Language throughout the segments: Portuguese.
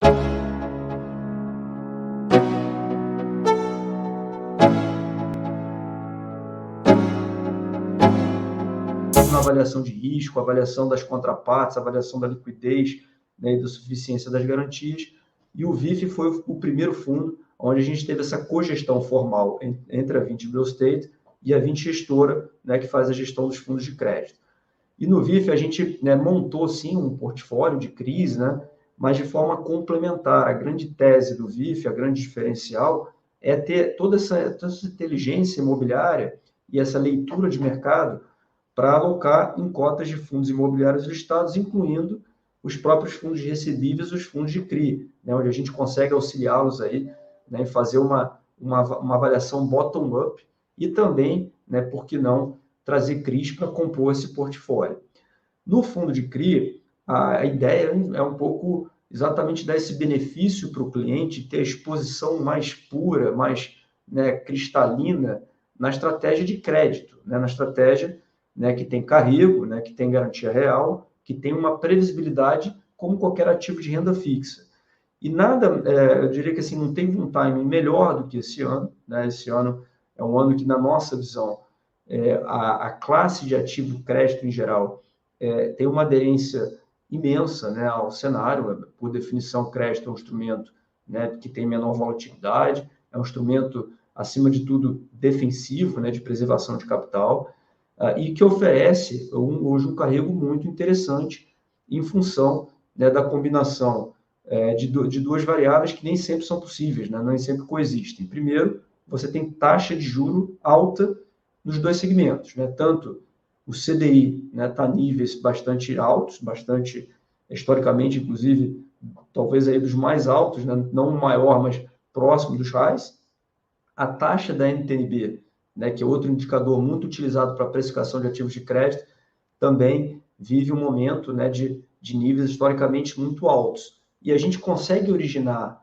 Na avaliação de risco, avaliação das contrapartes, avaliação da liquidez, né, e da suficiência das garantias. E o VIF foi o primeiro fundo onde a gente teve essa cogestão formal entre a Vinci Real Estate e a Vinci Gestora, né, que faz a gestão dos fundos de crédito. E no VIF a gente, né, montou sim um portfólio de CRIs, né, mas de forma complementar. A grande tese do VIF, a grande diferencial, é ter toda essa inteligência imobiliária e essa leitura de mercado para alocar em cotas de fundos imobiliários listados, incluindo os próprios fundos recebíveis, os fundos de CRI, né, onde a gente consegue auxiliá-los aí, né, em fazer uma avaliação bottom-up e também, né, por que não, trazer CRIs para compor esse portfólio. No fundo de CRI, a ideia é um pouco exatamente dar esse benefício para o cliente, ter a exposição mais pura, mais, né, cristalina na estratégia de crédito, né, na estratégia, né, que tem carrego, né, que tem garantia real, que tem uma previsibilidade como qualquer ativo de renda fixa. E nada, eu diria que assim, não teve um timing melhor do que esse ano, né? Esse ano é um ano que, na nossa visão, a classe de ativo crédito em geral tem uma aderência imensa, né, ao cenário. Por definição, crédito é um instrumento, né, que tem menor volatilidade, é um instrumento, acima de tudo, defensivo, né, de preservação de capital, e que oferece hoje um carrego muito interessante em função, né, da combinação de duas variáveis que nem sempre são possíveis, né, nem sempre coexistem. Primeiro, você tem taxa de juro alta nos dois segmentos, né, tanto o CDI está, né, níveis bastante altos, bastante, historicamente, inclusive, talvez aí dos mais altos, né, não o maior, mas próximo dos highs. A taxa da NTNB, né, que é outro indicador muito utilizado para a precificação de ativos de crédito, também vive um momento, né, de níveis historicamente muito altos. E a gente consegue originar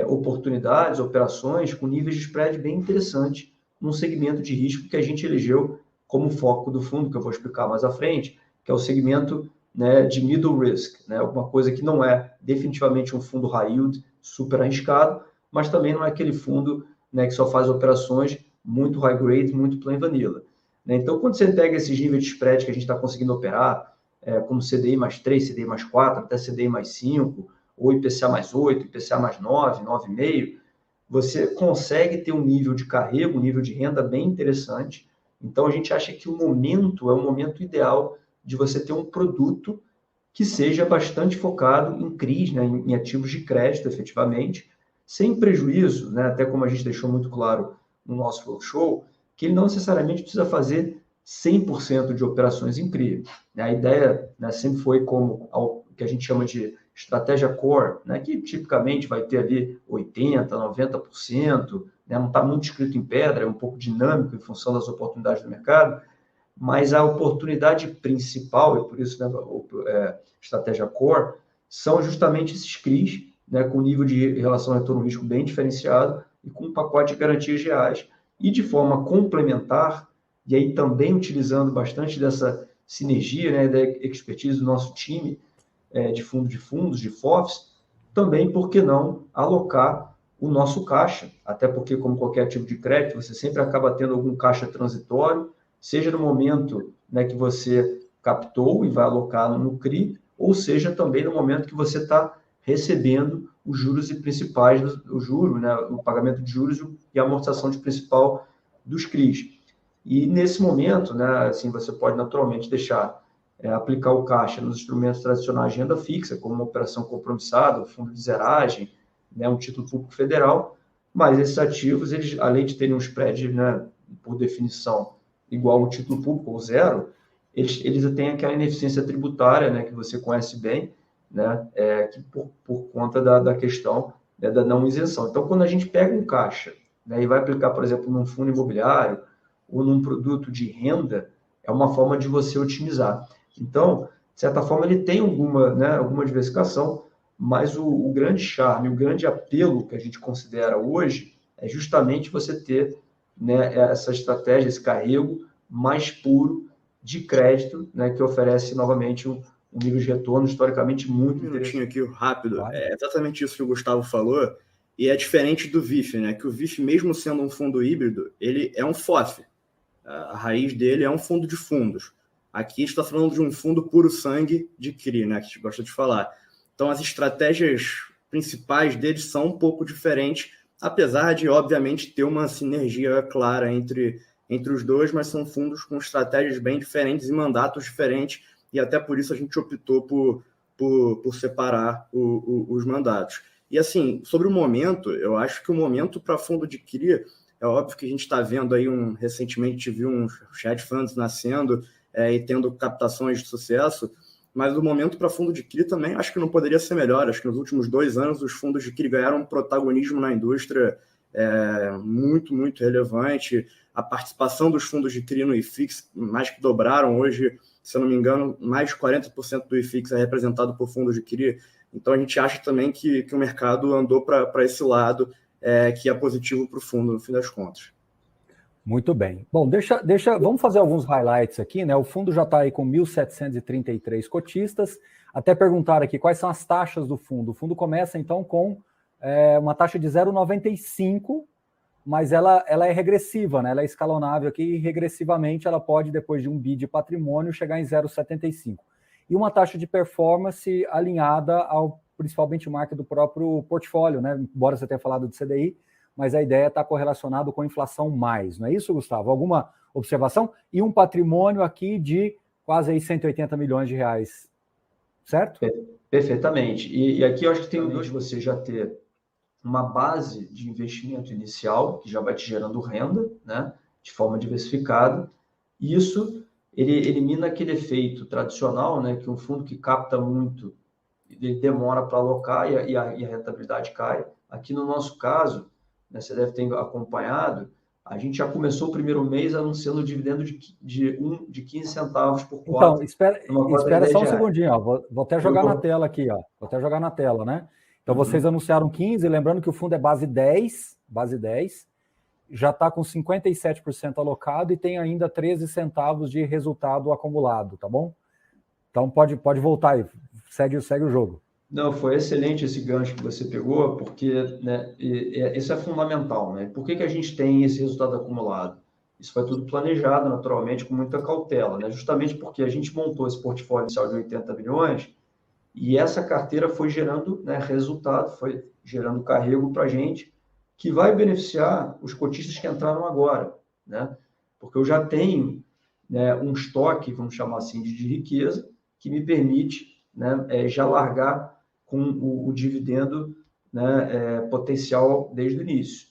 oportunidades, operações com níveis de spread bem interessantes num segmento de risco que a gente elegeu como foco do fundo, que eu vou explicar mais à frente, que é o segmento, né, de middle risk, né, alguma coisa que não é definitivamente um fundo high yield super arriscado, mas também não é aquele fundo, né, que só faz operações muito high grade, muito plain vanilla. Né? Então, quando você pega esses níveis de spread que a gente está conseguindo operar, como CDI mais 3, CDI mais 4, até CDI mais 5, ou IPCA mais 8, IPCA mais 9, 9,5, você consegue ter um nível de carrego, um nível de renda bem interessante. Então, a gente acha que o momento é o momento ideal de você ter um produto que seja bastante focado em CRIs, né, em ativos de crédito, efetivamente, sem prejuízo, né, até como a gente deixou muito claro no nosso roadshow, que ele não necessariamente precisa fazer 100% de operações em CRI. A ideia, né, sempre foi como o que a gente chama de estratégia core, né, que tipicamente vai ter ali 80%, 90%, né, não está muito escrito em pedra, é um pouco dinâmico em função das oportunidades do mercado, mas a oportunidade principal, e por isso, né, estratégia core, são justamente esses CRIs, né, com nível de relação retorno-risco bem diferenciado e com um pacote de garantias reais. E de forma complementar, e aí também utilizando bastante dessa sinergia, né, da expertise do nosso time de fundos, de FOFs, também, por que não, alocar o nosso caixa, até porque, como qualquer ativo de crédito, você sempre acaba tendo algum caixa transitório, seja no momento, né, que você captou e vai alocar no CRI, ou seja também no momento que você está recebendo os juros e principais, o juro, né, o pagamento de juros e a amortização de principal dos CRIs. E nesse momento, né, assim, você pode naturalmente deixar aplicar o caixa nos instrumentos tradicionais de renda fixa, como uma operação compromissada, um fundo de zeragem, né, um título público federal, mas esses ativos, eles, além de terem um spread, né, por definição, igual ao título público ou zero, eles têm aquela ineficiência tributária, né, que você conhece bem, né, que por conta da questão, né, da não isenção. Então, quando a gente pega um caixa, né, e vai aplicar, por exemplo, num fundo imobiliário ou num produto de renda, é uma forma de você otimizar. Então, de certa forma, ele tem alguma, né, alguma diversificação, mas o grande charme, o grande apelo que a gente considera hoje é justamente você ter, né, essa estratégia, esse carrego mais puro de crédito, né, que oferece novamente um nível de retorno historicamente muito interessante. Um minutinho aqui, rápido. Claro. É exatamente isso que o Gustavo falou, e é diferente do VIF, né? Que o VIF, mesmo sendo um fundo híbrido, ele é um FOF. A raiz dele é um fundo de fundos. Aqui a gente está falando de um fundo puro sangue de CRI, né? Que a gente gosta de falar. Então, as estratégias principais deles são um pouco diferentes, apesar de, obviamente, ter uma sinergia clara entre os dois, mas são fundos com estratégias bem diferentes e mandatos diferentes, e até por isso a gente optou por separar os mandatos. E, assim, sobre o momento, eu acho que o momento para fundo de CRI, é óbvio que a gente está vendo aí, recentemente viu uns hedge funds nascendo e tendo captações de sucesso, mas o momento para fundo de CRI também acho que não poderia ser melhor. Acho que nos últimos 2 anos os fundos de CRI ganharam um protagonismo na indústria muito, muito relevante. A participação dos fundos de CRI no IFIX mais que dobraram hoje, se eu não me engano, mais de 40% do IFIX é representado por fundos de CRI. Então a gente acha também que o mercado andou para esse lado, que é positivo para o fundo, no fim das contas. Muito bem. Bom, vamos fazer alguns highlights aqui, né? O fundo já está aí com 1.733 cotistas. Até perguntaram aqui quais são as taxas do fundo. O fundo começa, então, com uma taxa de 0,95, mas ela é regressiva, né? Ela é escalonável aqui e regressivamente ela pode, depois de um bi de patrimônio, chegar em 0,75. E uma taxa de performance alinhada ao principal benchmark do próprio portfólio, né? Embora você tenha falado de CDI, mas a ideia está correlacionada com a inflação mais, não é isso, Gustavo? Alguma observação? E um patrimônio aqui de quase aí 180 milhões de reais, certo? Perfeitamente. E aqui eu acho que tem dois, você já ter uma base de investimento inicial, que já vai te gerando renda, né, de forma diversificada. E isso ele elimina aquele efeito tradicional, né, que um fundo que capta muito, ele demora para alocar e a rentabilidade cai. Aqui no nosso caso, né, você deve ter acompanhado, a gente já começou o primeiro mês anunciando dividendo de 15 centavos por cota. Então, espera só um segundinho, ó. Vou até jogar na tela aqui, ó. Vou até jogar na tela, né? Então, vocês anunciaram 15, lembrando que o fundo é base 10, já está com 57% alocado e tem ainda 13 centavos de resultado acumulado, tá bom? Então, pode voltar aí, segue o jogo. Não, foi excelente esse gancho que você pegou, porque, né, isso é fundamental, né? Por que a gente tem esse resultado acumulado? Isso foi tudo planejado, naturalmente, com muita cautela, né? Justamente porque a gente montou esse portfólio inicial de 80 milhões e essa carteira foi gerando, né, resultado, foi gerando carrego para a gente, que vai beneficiar os cotistas que entraram agora, né? Porque eu já tenho, né, um estoque, vamos chamar assim, de riqueza, que me permite, né, já largar com o dividendo, né, potencial desde o início.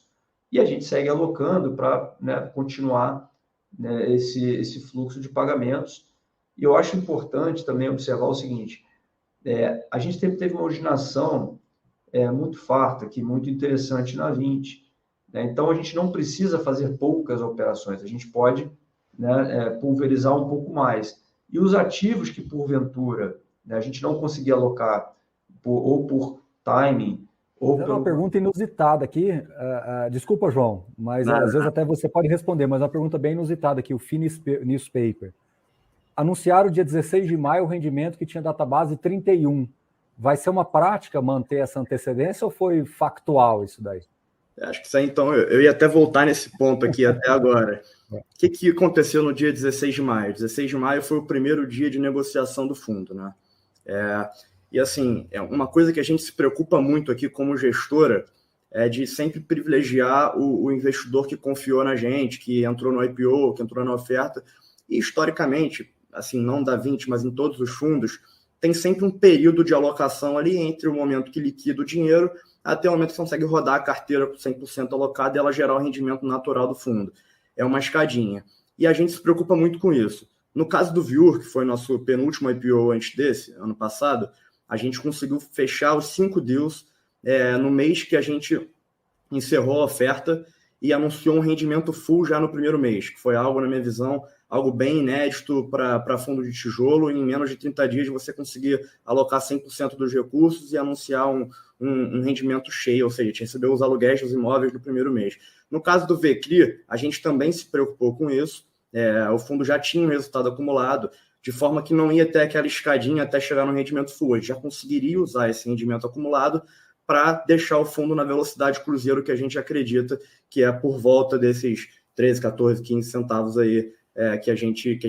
E a gente segue alocando para, né, continuar, né, esse fluxo de pagamentos. E eu acho importante também observar o seguinte, a gente teve uma originação muito farta aqui, muito interessante na 20. Né? Então, a gente não precisa fazer poucas operações, a gente pode, né, pulverizar um pouco mais. E os ativos que, porventura, né, a gente não conseguir alocar ou por timing, ou pelo... uma pergunta inusitada aqui, desculpa, João, mas às vezes até você pode responder, mas é uma pergunta bem inusitada aqui, o Finnish Newspaper. Anunciaram dia 16 de maio o rendimento que tinha database 31. Vai ser uma prática manter essa antecedência ou foi factual isso daí? Acho que isso aí, então, eu ia até voltar nesse ponto aqui até agora. O que aconteceu no dia 16 de maio? 16 de maio foi o primeiro dia de negociação do fundo, né? E assim, uma coisa que a gente se preocupa muito aqui como gestora é de sempre privilegiar o investidor que confiou na gente, que entrou no IPO, que entrou na oferta. E historicamente, assim, não da 20, mas em todos os fundos, tem sempre um período de alocação ali entre o momento que liquida o dinheiro até o momento que consegue rodar a carteira com 100% alocada e ela gerar o rendimento natural do fundo. É uma escadinha. E a gente se preocupa muito com isso. No caso do Viur, que foi nosso penúltimo IPO antes desse, ano passado, a gente conseguiu fechar os 5 deals no mês que a gente encerrou a oferta e anunciou um rendimento full já no primeiro mês, que foi algo, na minha visão, algo bem inédito para fundo de tijolo. Em menos de 30 dias você conseguir alocar 100% dos recursos e anunciar um rendimento cheio, ou seja, a gente recebeu os aluguéis dos imóveis no primeiro mês. No caso do VCRI, a gente também se preocupou com isso. O fundo já tinha um resultado acumulado. de forma que não ia ter aquela escadinha até chegar no rendimento full. A gente já conseguiria usar esse rendimento acumulado para deixar o fundo na velocidade cruzeiro que a gente acredita que é por volta desses 13, 14, 15 centavos aí que a gente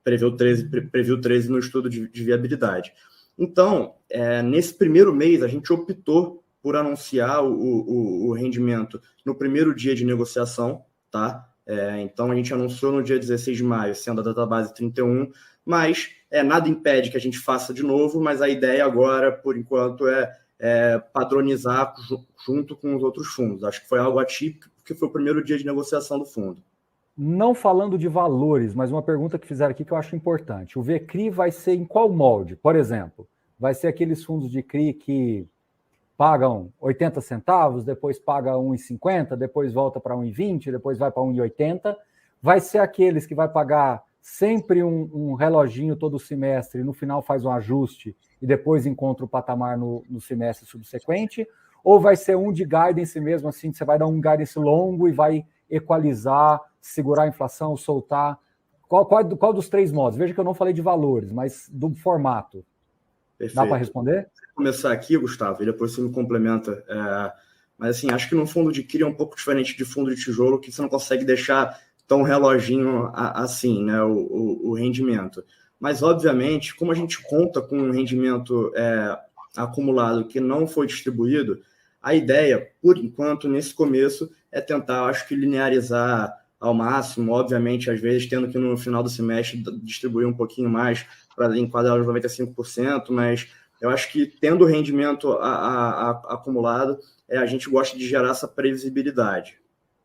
previu 13 no estudo de viabilidade. Então, nesse primeiro mês, a gente optou por anunciar o rendimento no primeiro dia de negociação, tá? Então, a gente anunciou no dia 16 de maio, sendo a database 31, mas nada impede que a gente faça de novo, mas a ideia agora, por enquanto, é padronizar junto com os outros fundos. Acho que foi algo atípico, porque foi o primeiro dia de negociação do fundo. Não falando de valores, mas uma pergunta que fizeram aqui que eu acho importante. O VCRI vai ser em qual molde? Por exemplo, vai ser aqueles fundos de CRI que pagam 80 centavos, depois paga 1,50, depois volta para 1,20, depois vai para 1,80. Vai ser aqueles que vai pagar sempre um reloginho todo semestre, e no final faz um ajuste e depois encontra o patamar no semestre subsequente? Ou vai ser um de guidance mesmo, assim, que você vai dar um guidance longo e vai equalizar, segurar a inflação, soltar? Qual dos três modos? Veja que eu não falei de valores, mas do formato. Perfeito. Dá para responder? Vou começar aqui, Gustavo, e depois você me complementa. Mas, assim, acho que no fundo de CRI é um pouco diferente de fundo de tijolo, que você não consegue deixar tão reloginho assim, né, o rendimento. Mas, obviamente, como a gente conta com um rendimento acumulado que não foi distribuído, a ideia, por enquanto, nesse começo, é tentar, acho que, linearizar ao máximo, obviamente, às vezes, tendo que no final do semestre distribuir um pouquinho mais para enquadrar os 95%, mas eu acho que, tendo o rendimento acumulado, a gente gosta de gerar essa previsibilidade.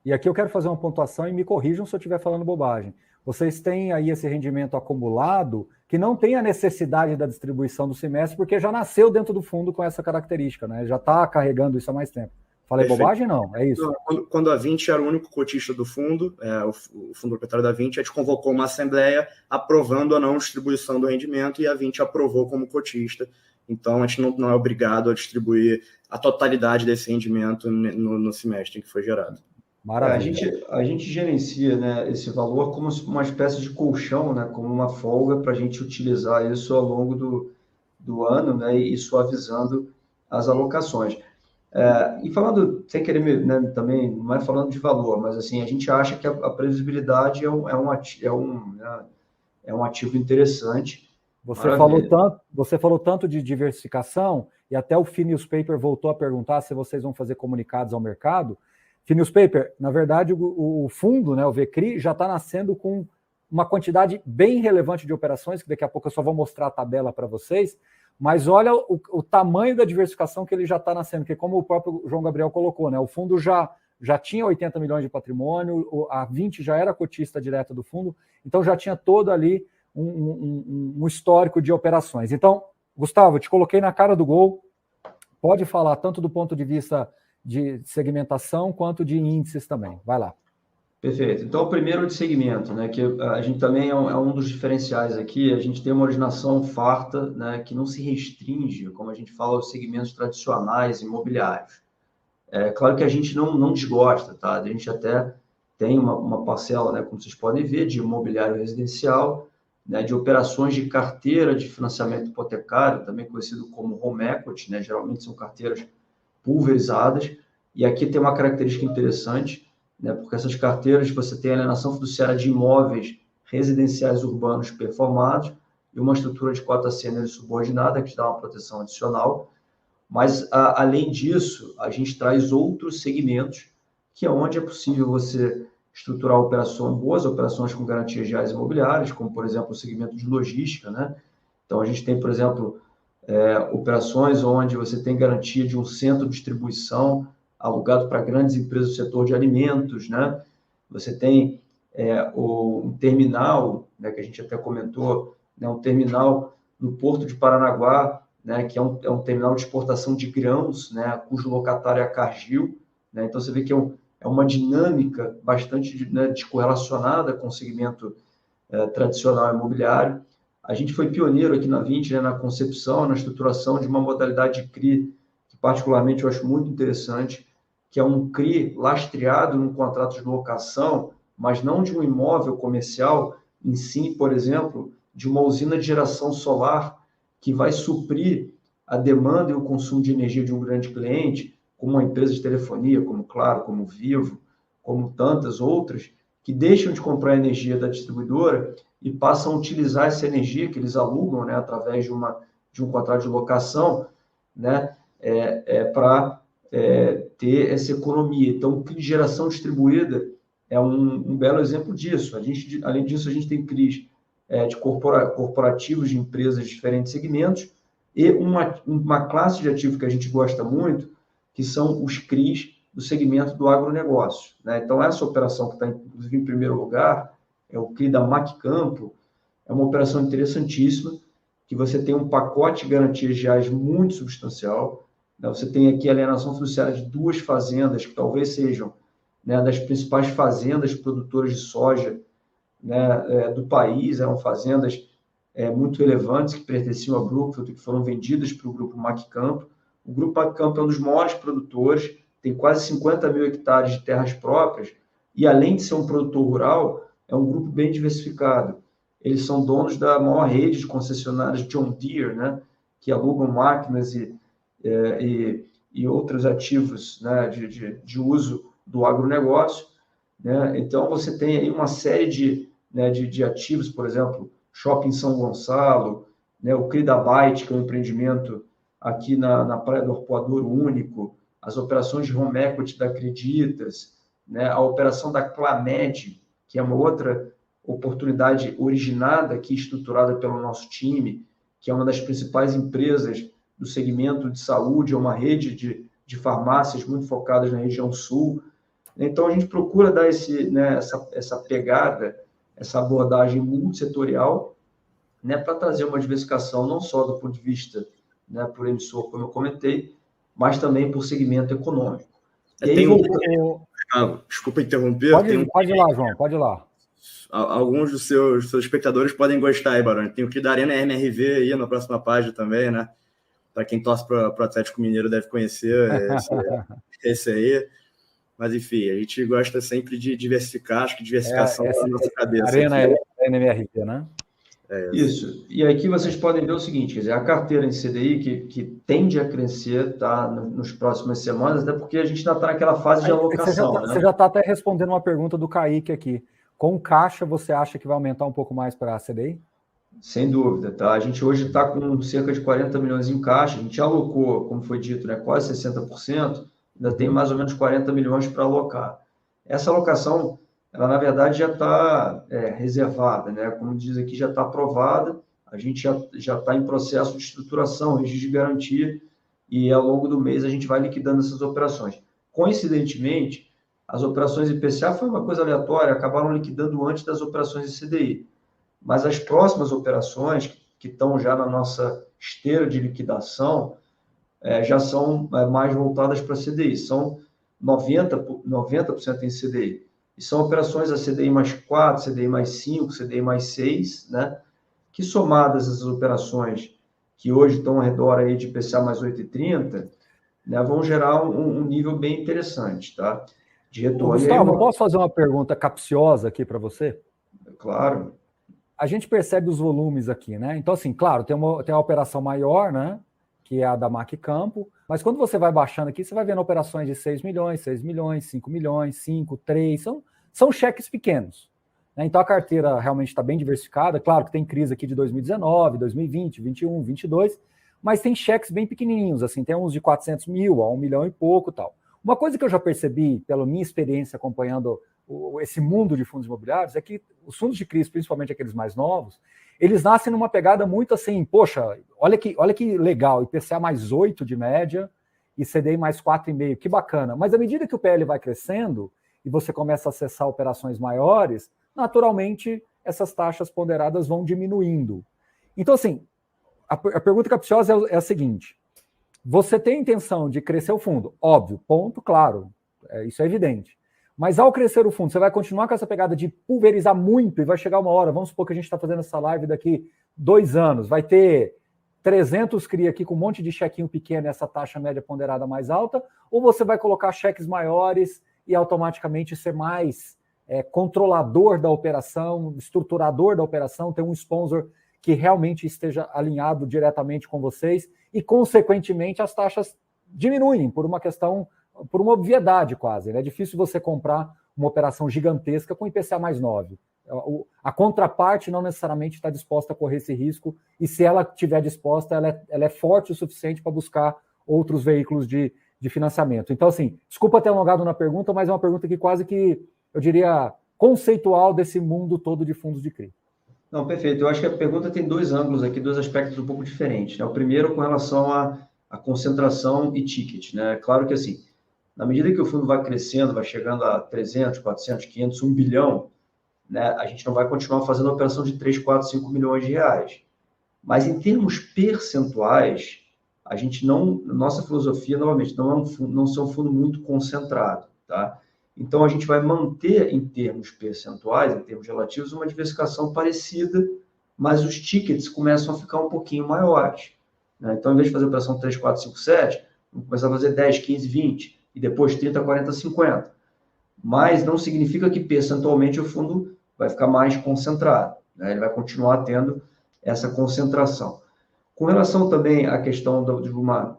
E aqui eu quero fazer uma pontuação e me corrijam se eu estiver falando bobagem. Vocês têm aí esse rendimento acumulado que não tem a necessidade da distribuição do semestre, porque já nasceu dentro do fundo com essa característica, né? Já está carregando isso há mais tempo. Falei Perfeito. Bobagem? Não, é isso. Quando a 20 era o único cotista do fundo, o fundo proprietário da 20, a gente convocou uma assembleia aprovando a não distribuição do rendimento e a 20 aprovou como cotista. Então, a gente não é obrigado a distribuir a totalidade desse rendimento no semestre em que foi gerado. Maravilha. A gente gerencia, né, esse valor como uma espécie de colchão, né, como uma folga para a gente utilizar isso ao longo do ano, né, e suavizando as alocações. E falando, sem querer, né, também, não é falando de valor, mas assim, a gente acha que a previsibilidade é um ativo interessante. Você falou tanto de diversificação, e até o FinNewsPaper voltou a perguntar se vocês vão fazer comunicados ao mercado. FinNewsPaper, na verdade, o fundo, né, o VCRI, já está nascendo com uma quantidade bem relevante de operações, que daqui a pouco eu só vou mostrar a tabela para vocês, mas olha o tamanho da diversificação que ele já está nascendo, que como o próprio João Gabriel colocou, né, o fundo já tinha 80 milhões de patrimônio, a 20 já era cotista direta do fundo, então já tinha todo ali um histórico de operações. Então, Gustavo, eu te coloquei na cara do gol, pode falar tanto do ponto de vista de segmentação quanto de índices também. Vai lá. Perfeito. Então, o primeiro de segmento, né, que a gente também é um dos diferenciais aqui, a gente tem uma originação farta, né, que não se restringe, como a gente fala, aos segmentos tradicionais imobiliários. Claro que a gente não desgosta, tá? A gente até tem uma parcela, né, como vocês podem ver, de imobiliário residencial, né, de operações de carteira de financiamento hipotecário, também conhecido como home equity, né, geralmente são carteiras pulverizadas, e aqui tem uma característica interessante, né, porque essas carteiras você tem a alienação fiduciária de imóveis residenciais urbanos performados e uma estrutura de cota sênior subordinada que te dá uma proteção adicional, mas além disso, a gente traz outros segmentos que é onde é possível você estruturar boas operações com garantias reais imobiliárias, como, por exemplo, o segmento de logística, né? Então, a gente tem, por exemplo, operações onde você tem garantia de um centro de distribuição alugado para grandes empresas do setor de alimentos, né? Você tem um terminal, né, que a gente até comentou, né, um terminal no Porto de Paranaguá, né, que é um terminal de exportação de grãos, né, cujo locatário é a Cargill, né? Então, você vê que é uma dinâmica bastante descorrelacionada com o segmento tradicional imobiliário. A gente foi pioneiro aqui na 20, né, na concepção, na estruturação de uma modalidade de CRI, que particularmente eu acho muito interessante, que é um CRI lastreado num contrato de locação, mas não de um imóvel comercial em si, por exemplo, de uma usina de geração solar que vai suprir a demanda e o consumo de energia de um grande cliente, como uma empresa de telefonia, como Claro, como Vivo, como tantas outras, que deixam de comprar energia da distribuidora e passam a utilizar essa energia que eles alugam, né, através de um contrato de locação, né, para ter essa economia. Então, CRI de geração distribuída é um belo exemplo disso. Além disso, a gente tem CRIs de corporativos de empresas de diferentes segmentos e uma classe de ativo que a gente gosta muito, que são os CRIs do segmento do agronegócio, né? Então, essa operação que está, inclusive, em primeiro lugar, é o CRI da MacCampo, é uma operação interessantíssima, que você tem um pacote de garantias reais muito substancial, né? Você tem aqui a alienação fiduciária de 2 fazendas, que talvez sejam, né, das principais fazendas produtoras de soja, né, do país, eram fazendas muito relevantes, que pertenciam a Brookfield, que foram vendidas para o Grupo MacCampo. O Grupo MacCampo é um dos maiores produtores, tem quase 50 mil hectares de terras próprias, e além de ser um produtor rural, é um grupo bem diversificado. Eles são donos da maior rede de concessionárias John Deere, né, que alugam máquinas e outros ativos, né, de uso do agronegócio, né? Então, você tem aí uma série de ativos, por exemplo, Shopping São Gonçalo, né, o CRI da Byte, que é um empreendimento aqui na Praia do Arpoador único, as operações de home equity da Acreditas, né, a operação da Clamed, que é uma outra oportunidade originada aqui, estruturada pelo nosso time, que é uma das principais empresas do segmento de saúde, é uma rede de farmácias muito focadas na região sul. Então, a gente procura dar essa pegada, essa abordagem multissetorial, né, para trazer uma diversificação não só do ponto de vista, né, por emissor, como eu comentei, mas também por segmento econômico. Desculpa interromper. Pode ir lá, João, pode ir lá. Alguns dos seus espectadores podem gostar aí, Baroni. Tem o CRI da Arena MRV aí na próxima página também, né? Para quem torce para o Atlético Mineiro deve conhecer esse aí. Mas, enfim, a gente gosta sempre de diversificar, acho que diversificação está na nossa cabeça. Arena é NMRV, né? Isso. E aqui vocês podem ver o seguinte, quer dizer, a carteira em CDI que tende a crescer, tá, nas próximas semanas, até porque a gente ainda está naquela fase de alocação. Você já está até respondendo uma pergunta do Kaique aqui. Com caixa, você acha que vai aumentar um pouco mais para a CDI? Sem dúvida, tá? A gente hoje está com cerca de 40 milhões em caixa, a gente alocou, como foi dito, né, quase 60%, ainda tem mais ou menos 40 milhões para alocar. Essa alocação, ela na verdade já está reservada, né? Como diz aqui, já está aprovada, a gente já está em processo de estruturação, registro de garantia, e ao longo do mês a gente vai liquidando essas operações. Coincidentemente, as operações IPCA foi uma coisa aleatória, acabaram liquidando antes das operações de CDI. Mas as próximas operações, que estão já na nossa esteira de liquidação, já são mais voltadas para CDI, são 90% em CDI. E são operações a CDI mais 4, CDI mais 5, CDI mais 6, né? Que somadas essas operações, que hoje estão ao redor aí de IPCA mais 8,30, né, vão gerar um nível bem interessante, tá? De retorno. Gustavo, posso fazer uma pergunta capciosa aqui para você? Claro. A gente percebe os volumes aqui, né? Então, assim, claro, tem uma operação maior, né? Que é a da MacCampo, mas quando você vai baixando aqui, você vai vendo operações de 6 milhões, 6 milhões, 5 milhões, 5, 3, são cheques pequenos. Né? Então, a carteira realmente está bem diversificada. Claro que tem crise aqui de 2019, 2020, 21, 22, mas tem cheques bem pequenininhos, assim, tem uns de 400 mil a 1 milhão e pouco e tal. Uma coisa que eu já percebi, pela minha experiência acompanhando esse mundo de fundos imobiliários, é que os fundos de crise, principalmente aqueles mais novos, eles nascem numa pegada muito assim, poxa, olha que legal, IPCA mais 8 de média e CDI mais 4,5, que bacana. Mas à medida que o PL vai crescendo e você começa a acessar operações maiores, naturalmente essas taxas ponderadas vão diminuindo. Então, assim, a pergunta capciosa é a seguinte: você tem a intenção de crescer o fundo? Óbvio, ponto, claro, isso é evidente. Mas ao crescer o fundo, você vai continuar com essa pegada de pulverizar muito e vai chegar uma hora, vamos supor que a gente está fazendo essa live daqui 2 anos, vai ter 300 CRI aqui com um monte de chequinho pequeno e essa taxa média ponderada mais alta, ou você vai colocar cheques maiores e automaticamente ser mais controlador da operação, estruturador da operação, ter um sponsor que realmente esteja alinhado diretamente com vocês e, consequentemente, as taxas diminuem por uma questão, por uma obviedade quase. É difícil você comprar uma operação gigantesca com IPCA mais 9. A contraparte não necessariamente está disposta a correr esse risco, e se ela estiver disposta, ela é forte o suficiente para buscar outros veículos de financiamento. Então, assim, desculpa ter alongado na pergunta, mas é uma pergunta que quase que, eu diria, conceitual desse mundo todo de fundos de CRI. Não, perfeito. Eu acho que a pergunta tem dois ângulos aqui, dois aspectos um pouco diferentes, né? O primeiro com relação à concentração e ticket, né? Claro que, assim, na medida que o fundo vai crescendo, vai chegando a 300, 400, 500, 1 bilhão, né? A gente não vai continuar fazendo a operação de 3, 4, 5 milhões de reais. Mas em termos percentuais, a gente não, nossa filosofia, novamente, não é um fundo muito concentrado, tá? Então, a gente vai manter, em termos percentuais, em termos relativos, uma diversificação parecida, mas os tickets começam a ficar um pouquinho maiores, né? Então, em vez de fazer a operação 3, 4, 5, 7, vamos começar a fazer 10, 15, 20, e depois 30, 40, 50. Mas não significa que, percentualmente, o fundo vai ficar mais concentrado, né? Ele vai continuar tendo essa concentração. Com relação também à questão de uma,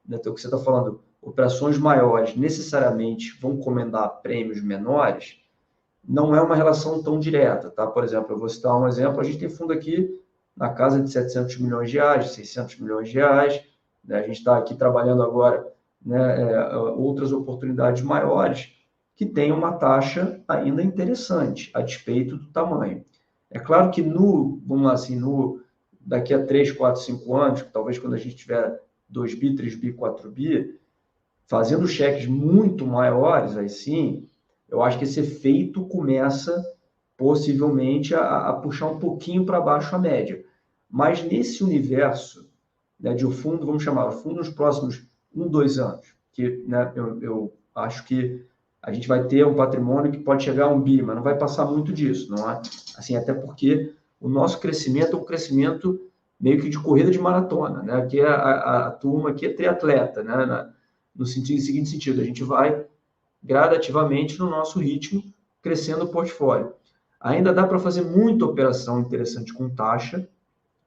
né, o que você está falando, operações maiores necessariamente vão comandar prêmios menores, não é uma relação tão direta, tá? Por exemplo, eu vou citar um exemplo, a gente tem fundo aqui na casa de 700 milhões de reais, 600 milhões de reais, né? A gente está aqui trabalhando agora, né, outras oportunidades maiores que têm uma taxa ainda interessante, a despeito do tamanho. É claro que vamos lá assim, daqui a 3, 4, 5 anos, talvez quando a gente tiver 2 bi, 3 bi, 4 bi, fazendo cheques muito maiores, aí sim, eu acho que esse efeito começa possivelmente a puxar um pouquinho para baixo a média. Mas nesse universo, né, de um fundo, vamos chamar fundo nos próximos 1, 2 anos, que, né, eu acho que a gente vai ter um patrimônio que pode chegar a 1 bi, mas não vai passar muito disso, não é? Assim, até porque o nosso crescimento é um crescimento meio que de corrida de maratona, né? Aqui a turma aqui é triatleta, né? No seguinte sentido, a gente vai gradativamente no nosso ritmo, crescendo o portfólio. Ainda dá para fazer muita operação interessante com taxa,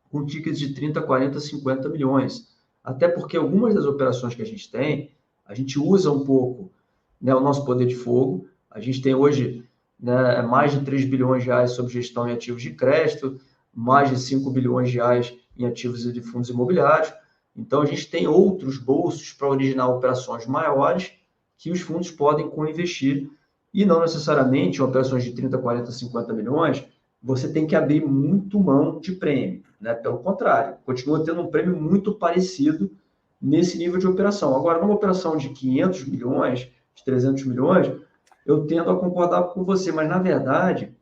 com tickets de 30, 40, 50 milhões. Até porque algumas das operações que a gente tem, a gente usa um pouco, né, o nosso poder de fogo. A gente tem hoje, né, mais de 3 bilhões de reais sob gestão em ativos de crédito, mais de 5 bilhões de reais em ativos de fundos imobiliários. Então, a gente tem outros bolsos para originar operações maiores que os fundos podem co-investir. E não necessariamente em operações de 30, 40, 50 milhões, você tem que abrir muito mão de prêmio, né? Pelo contrário, continua tendo um prêmio muito parecido nesse nível de operação. Agora, numa operação de 500 milhões, de 300 milhões, eu tendo a concordar com você, mas, na verdade,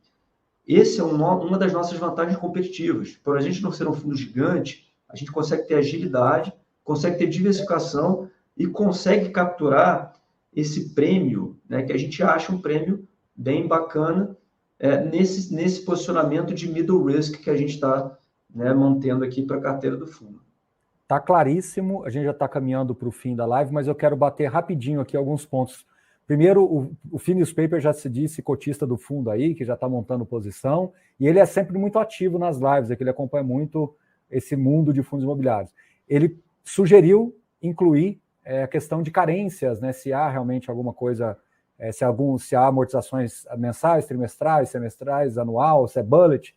esse é uma das nossas vantagens competitivas. Por a gente não ser um fundo gigante, a gente consegue ter agilidade, consegue ter diversificação e consegue capturar esse prêmio, né, que a gente acha um prêmio bem bacana nesse posicionamento de middle risk que a gente está, né, mantendo aqui para a carteira do fundo. Está claríssimo, a gente já está caminhando para o fim da live, mas eu quero bater rapidinho aqui alguns pontos. Primeiro, o Phineas Paper já se disse cotista do fundo aí, que já está montando posição, e ele é sempre muito ativo nas lives, que ele acompanha muito esse mundo de fundos imobiliários. Ele sugeriu incluir a questão de carências, né? Se há realmente alguma coisa, se há amortizações mensais, trimestrais, semestrais, anual, se é bullet,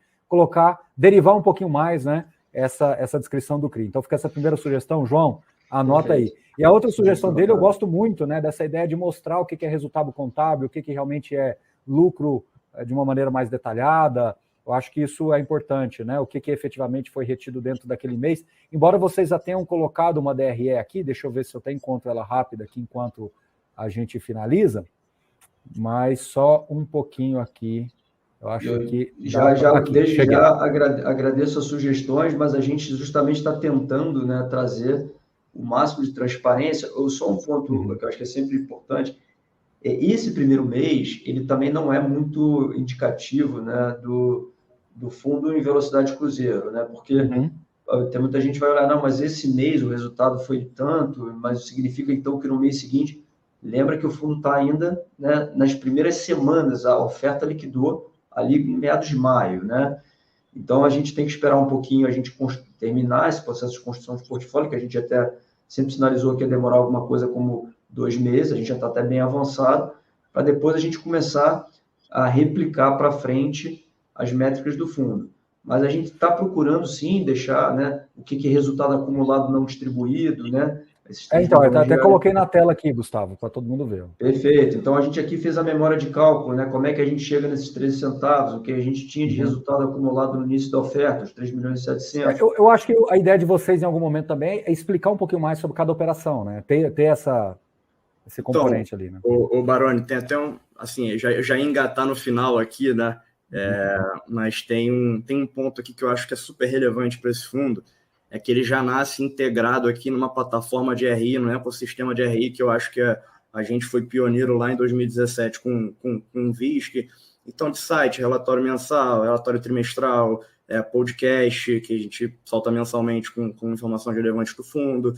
derivar um pouquinho mais, né? Essa descrição do CRI. Então fica essa primeira sugestão, João, anota Perfeito. Aí. E a outra sugestão dele, eu gosto muito, né, dessa ideia de mostrar o que é resultado contábil, o que realmente é lucro de uma maneira mais detalhada. Eu acho que isso é importante, né? O que efetivamente foi retido dentro daquele mês. Embora vocês já tenham colocado uma DRE aqui, deixa eu ver se eu até encontro ela rápida aqui enquanto a gente finaliza, mas só um pouquinho aqui. Eu acho que... Agradeço as sugestões, mas a gente justamente está tentando, né, trazer o máximo de transparência. Só um ponto que eu acho que é sempre importante. Esse primeiro mês, ele também não é muito indicativo, né, do fundo em velocidade cruzeiro, né? Porque tem muita gente que vai olhar, não, mas esse mês o resultado foi tanto, mas significa então que no mês seguinte, lembra que o fundo está ainda, né, nas primeiras semanas, a oferta liquidou ali em meados de maio, né? Então, a gente tem que esperar um pouquinho, a gente terminar esse processo de construção de portfólio, que a gente até sempre sinalizou que ia demorar alguma coisa como 2 meses, a gente já está até bem avançado, para depois a gente começar a replicar para frente as métricas do fundo. Mas a gente está procurando, sim, deixar, né, o que é resultado acumulado não distribuído, né? Então, eu até coloquei na tela aqui, Gustavo, para todo mundo ver. Perfeito. Então, a gente aqui fez a memória de cálculo, né? Como é que a gente chega nesses 13 centavos, o que a gente tinha de resultado acumulado no início da oferta, os 3.700.000. Eu acho que a ideia de vocês, em algum momento, também é explicar um pouquinho mais sobre cada operação, né? Ter esse componente ali, né? O Baroni, tem até assim, já ia engatar no final aqui, né? Mas tem um ponto aqui que eu acho que é super relevante para esse fundo, é que ele já nasce integrado aqui numa plataforma de RI, no ecossistema de RI, que eu acho que a gente foi pioneiro lá em 2017 com o VISC. Então, de site, relatório mensal, relatório trimestral, podcast, que a gente solta mensalmente com informações relevantes do fundo.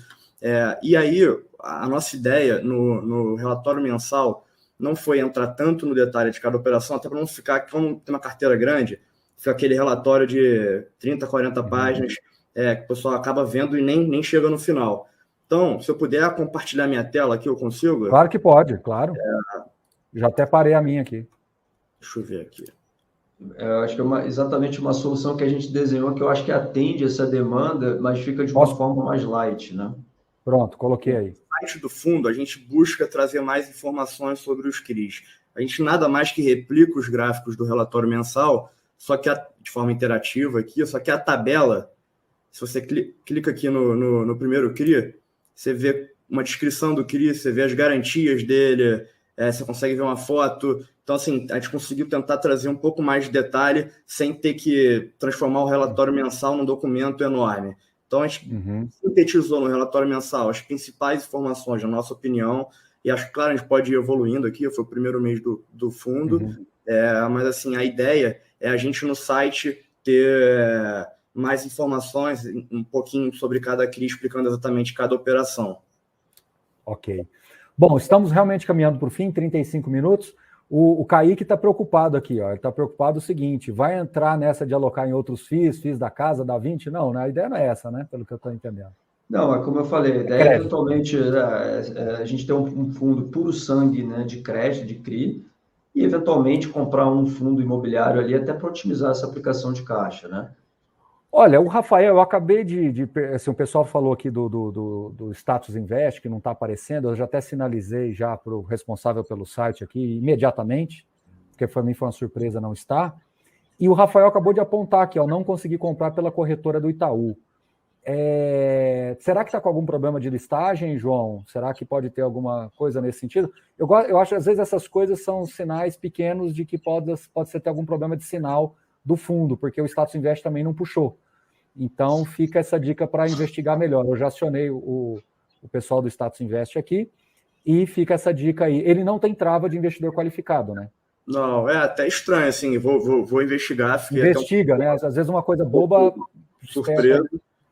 E aí, a nossa ideia no relatório mensal não foi entrar tanto no detalhe de cada operação, até para não ficar, como tem uma carteira grande, fica aquele relatório de 30, 40 páginas, que o pessoal acaba vendo e nem chega no final. Então, se eu puder compartilhar minha tela aqui, eu consigo? Claro que pode, claro. Já até parei a minha aqui. Deixa eu ver aqui. Eu acho que é exatamente uma solução que a gente desenhou, que eu acho que atende essa demanda, mas fica de uma forma mais light, né? Pronto, coloquei aí. No site do fundo, a gente busca trazer mais informações sobre os CRIs. A gente nada mais que replica os gráficos do relatório mensal, só que de forma interativa aqui, só que a tabela, se você clica aqui no primeiro CRI, você vê uma descrição do CRI, você vê as garantias dele, você consegue ver uma foto. Então, assim, a gente conseguiu tentar trazer um pouco mais de detalhe sem ter que transformar o relatório mensal num documento enorme. Então, a gente sintetizou no relatório mensal as principais informações, na nossa opinião, e acho que, claro, a gente pode ir evoluindo aqui, foi o primeiro mês do fundo, mas, assim, a ideia é a gente no site ter mais informações, um pouquinho sobre cada CRI, explicando exatamente cada operação. Ok. Bom, estamos realmente caminhando para o fim, 35 minutos. O Kaique está preocupado aqui, ó. Ele está preocupado o seguinte: vai entrar nessa de alocar em outros FIIs da casa, da 20? Não, né? A ideia não é essa, né? Pelo que eu estou entendendo. Não, é como eu falei, a ideia é eventualmente a gente ter um fundo puro sangue, né, de crédito, de CRI, e eventualmente comprar um fundo imobiliário ali até para otimizar essa aplicação de caixa, né? Olha, o Rafael, eu acabei assim, o pessoal falou aqui do Status Invest, que não está aparecendo, eu já até sinalizei já para o responsável pelo site aqui, imediatamente, porque para mim foi uma surpresa não estar, e o Rafael acabou de apontar aqui, ó, não consegui comprar pela corretora do Itaú. Será que está com algum problema de listagem, João? Será que pode ter alguma coisa nesse sentido? Eu acho que às vezes essas coisas são sinais pequenos de que pode ser ter algum problema de sinal do fundo, porque o Status Invest também não puxou. Então, fica essa dica para investigar melhor. Eu já acionei o pessoal do Status Invest aqui e fica essa dica aí. Ele não tem trava de investidor qualificado, né? Não, é até estranho, assim, vou investigar. Investiga, né? Às vezes uma coisa boba... Surpresa.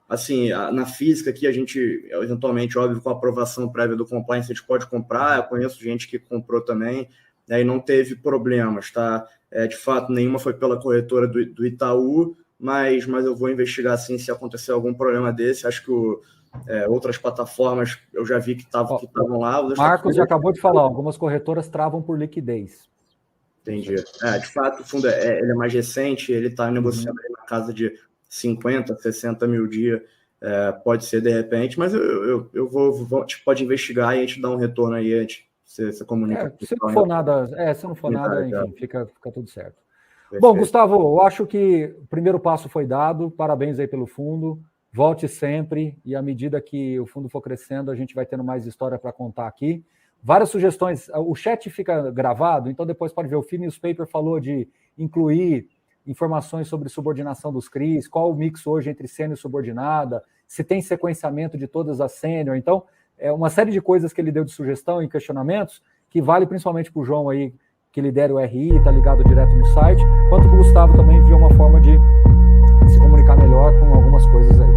Assim, na física aqui, a gente, eventualmente, óbvio, com a aprovação prévia do compliance, a gente pode comprar. Eu conheço gente que comprou também, e não teve problemas, tá? De fato, nenhuma foi pela corretora do Itaú, mas eu vou investigar, assim, se acontecer algum problema desse. Acho que outras plataformas eu já vi que estavam lá. Marcos já acabou de falar, algumas corretoras travam por liquidez. Entendi. De fato, o fundo ele é mais recente, ele está negociando aí na casa de 50, 60 mil dias, pode ser de repente, mas eu vou, a gente pode investigar e a gente dá um retorno aí, a gente você comunica. Se não for nada, enfim, fica tudo certo. Perfeito. Bom, Gustavo, eu acho que o primeiro passo foi dado, parabéns aí pelo fundo, volte sempre, e à medida que o fundo for crescendo, a gente vai tendo mais história para contar aqui. Várias sugestões, o chat fica gravado, então depois pode ver, o FIiNewsPaper falou de incluir informações sobre subordinação dos CRIs, qual o mix hoje entre sênior e subordinada, se tem sequenciamento de todas as sênior, então, uma série de coisas que ele deu de sugestão e questionamentos, que vale principalmente para o João aí, que lidera o RI, está ligado direto no site, quanto o Gustavo também viu uma forma de se comunicar melhor com algumas coisas aí.